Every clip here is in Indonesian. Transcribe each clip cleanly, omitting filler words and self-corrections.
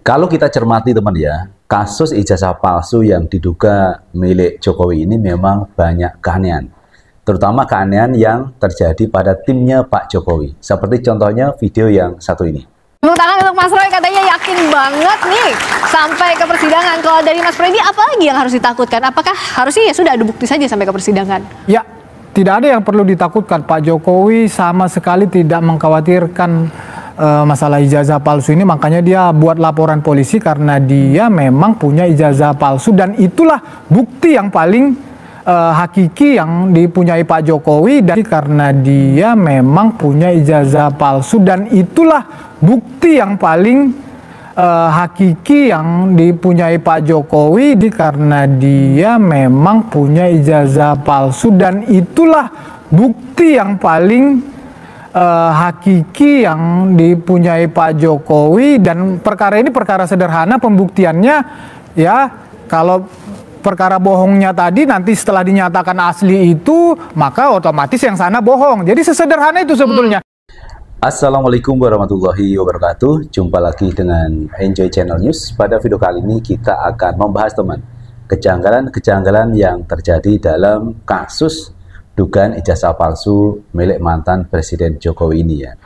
Kalau kita cermati teman ya, kasus ijazah palsu yang diduga milik Jokowi ini memang banyak keanehan. Terutama keanehan yang terjadi pada timnya Pak Jokowi. Seperti contohnya video yang satu ini. Tepuk tangan untuk Mas Roy, katanya yakin banget nih sampai ke persidangan. Kalau dari Mas Roy ini apa lagi yang harus ditakutkan? Apakah harusnya ya sudah ada bukti saja sampai ke persidangan? Ya, tidak ada yang perlu ditakutkan. Pak Jokowi sama sekali tidak mengkhawatirkan masalah ijazah palsu ini, makanya dia buat laporan polisi karena dia memang punya ijazah palsu dan itulah bukti yang paling hakiki yang dipunyai Pak Jokowi, dan karena dia memang punya ijazah palsu dan itulah bukti yang paling hakiki yang dipunyai Pak Jokowi, karena dia memang punya ijazah palsu dan itulah bukti yang paling hakiki yang dipunyai Pak Jokowi. Dan perkara ini perkara sederhana pembuktiannya ya. Kalau perkara bohongnya tadi nanti setelah dinyatakan asli itu, maka otomatis yang sana bohong. Jadi sesederhana itu sebetulnya. Assalamualaikum warahmatullahi wabarakatuh. Jumpa lagi dengan Enjoy Channel News. Pada video kali ini kita akan membahas teman kejanggalan-kejanggalan yang terjadi dalam kasus dugaan ijazah palsu milik mantan Presiden Jokowi ini ya.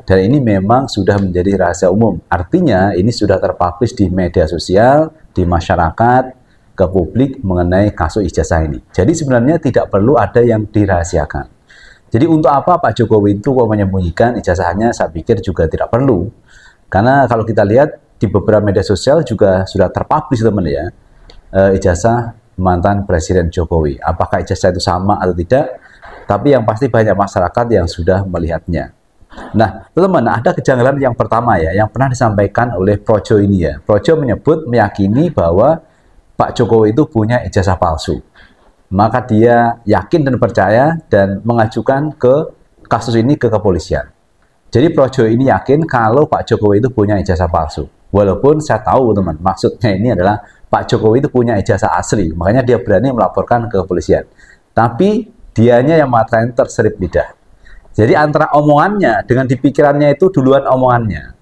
Dan ini memang sudah menjadi rahasia umum. Artinya ini sudah terpublish di media sosial, di masyarakat, ke publik mengenai kasus ijazah ini. Jadi sebenarnya tidak perlu ada yang dirahasiakan. Jadi untuk apa Pak Jokowi itu kok menyembunyikan ijazahnya? Saya pikir juga tidak perlu. Karena kalau kita lihat di beberapa media sosial juga sudah terpublish teman ya, ijazah mantan Presiden Jokowi. Apakah ijazah itu sama atau tidak? Tapi yang pasti banyak masyarakat yang sudah melihatnya. Nah, teman-teman, ada kejanggalan yang pertama ya, yang pernah disampaikan oleh Projo ini ya. Projo meyakini bahwa Pak Jokowi itu punya ijazah palsu. Maka dia yakin dan percaya dan mengajukan ke kasus ini ke kepolisian. Jadi Projo ini yakin kalau Pak Jokowi itu punya ijazah palsu. Walaupun saya tahu teman, maksudnya ini adalah Pak Jokowi itu punya ijazah asli. Makanya dia berani melaporkan ke kepolisian. Tapi dianya yang mengatakan terselip lidah. Jadi antara omongannya dengan dipikirannya itu duluan omongannya.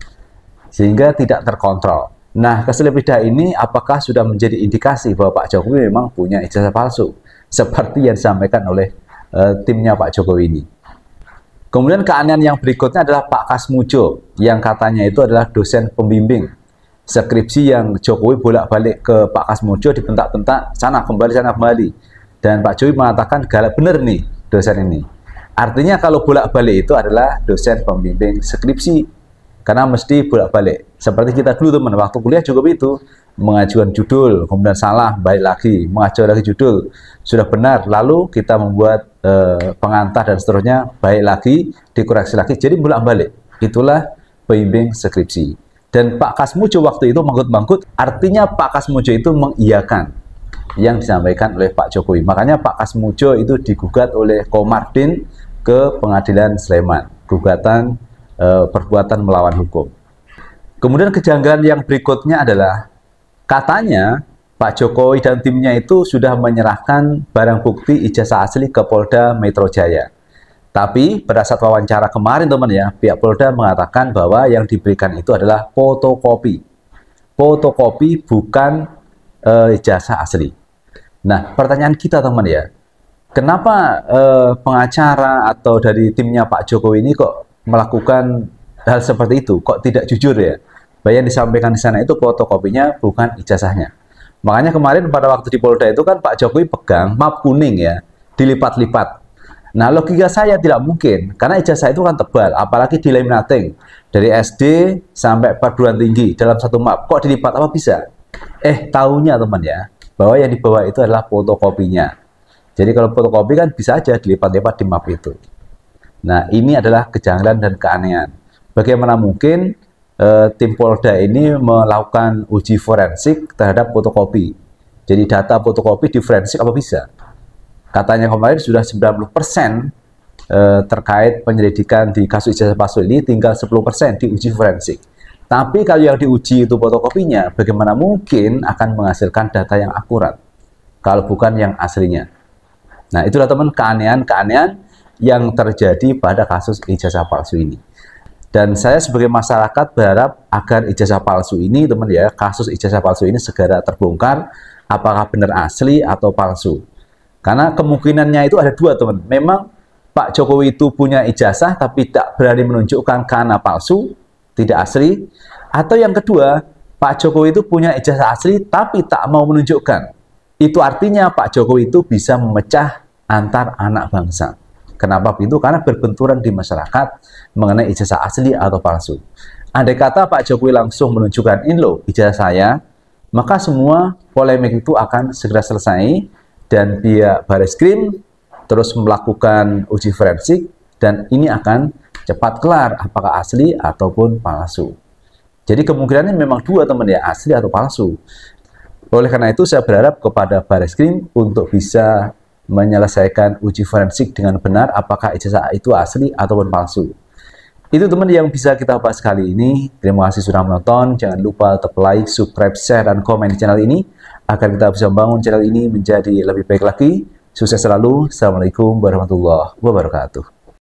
Sehingga tidak terkontrol. Nah, keselip lidah ini apakah sudah menjadi indikasi bahwa Pak Jokowi memang punya ijazah palsu? Seperti yang disampaikan oleh timnya Pak Jokowi ini. Kemudian keanehan yang berikutnya adalah Pak Kasmujo, yang katanya itu adalah dosen pembimbing skripsi yang Jokowi bolak-balik ke Pak Kasmujo, dibentak-bentak, sana kembali. Dan Pak Jokowi mengatakan galak bener nih dosen ini. Artinya kalau bolak-balik itu adalah dosen pembimbing skripsi. Karena mesti bolak-balik. Seperti kita dulu teman, waktu kuliah juga itu. Mengajukan judul, kemudian salah, balik lagi. Mengajukan lagi judul, sudah benar. Lalu kita membuat pengantar dan seterusnya, baik lagi, dikoreksi lagi. Jadi bolak-balik. Itulah pembimbing skripsi. Dan Pak Kasmujo waktu itu manggut-manggut, artinya Pak Kasmujo itu mengiyakan yang disampaikan oleh Pak Jokowi. Makanya Pak Kasmujo itu digugat oleh Komardin ke Pengadilan Sleman. Gugatan perbuatan melawan hukum. Kemudian kejanggalan yang berikutnya adalah katanya Pak Jokowi dan timnya itu sudah menyerahkan barang bukti ijazah asli ke Polda Metro Jaya. Tapi pada saat wawancara kemarin teman ya, pihak Polda mengatakan bahwa yang diberikan itu adalah fotokopi. Fotokopi bukan ijazah asli. Nah, pertanyaan kita teman ya, kenapa pengacara atau dari timnya Pak Jokowi ini kok melakukan hal seperti itu? Kok tidak jujur ya? Bahwa yang disampaikan di sana itu fotokopinya bukan ijazahnya. Makanya kemarin pada waktu di Polda itu kan Pak Jokowi pegang map kuning ya, dilipat-lipat. Nah, logika saya tidak mungkin, karena ijazah itu kan tebal, apalagi di laminating. Dari SD sampai perguruan tinggi dalam satu map, kok dilipat apa bisa? Tahunya teman ya, bahwa yang dibawa itu adalah fotokopinya. Jadi kalau fotokopi kan bisa aja dilipat-lipat di map itu. Nah, ini adalah kejanggalan dan keanehan. Bagaimana mungkin tim Polda ini melakukan uji forensik terhadap fotokopi? Jadi data fotokopi di forensik apa bisa? Katanya kemarin sudah 90% terkait penyelidikan di kasus ijazah palsu ini, tinggal 10% diuji forensik. Tapi kalau yang diuji itu fotokopinya, bagaimana mungkin akan menghasilkan data yang akurat kalau bukan yang aslinya? Nah, itulah teman keanehan-keanehan yang terjadi pada kasus ijazah palsu ini. Dan saya sebagai masyarakat berharap agar ijazah palsu ini, teman ya, kasus ijazah palsu ini segera terbongkar, apakah benar asli atau palsu. Karena kemungkinannya itu ada dua, teman. Memang Pak Jokowi itu punya ijazah tapi tak berani menunjukkan karena palsu, tidak asli. Atau yang kedua, Pak Jokowi itu punya ijazah asli tapi tak mau menunjukkan. Itu artinya Pak Jokowi itu bisa memecah antar anak bangsa. Kenapa begitu? Karena berbenturan di masyarakat mengenai ijazah asli atau palsu. Andai kata Pak Jokowi langsung menunjukkan, ini loh ijazah saya, maka semua polemik itu akan segera selesai dan pihak Bareskrim terus melakukan uji forensik dan ini akan cepat kelar apakah asli ataupun palsu. Jadi kemungkinannya memang dua, teman ya, asli atau palsu. Oleh karena itu saya berharap kepada Bareskrim untuk bisa menyelesaikan uji forensik dengan benar apakah ijazah itu asli ataupun palsu. Itu teman yang bisa kita bahas kali ini. Terima kasih sudah menonton. Jangan lupa tetap like, subscribe, share, dan komen di channel ini agar kita bisa membangun channel ini menjadi lebih baik lagi. Sukses selalu. Assalamualaikum warahmatullahi wabarakatuh.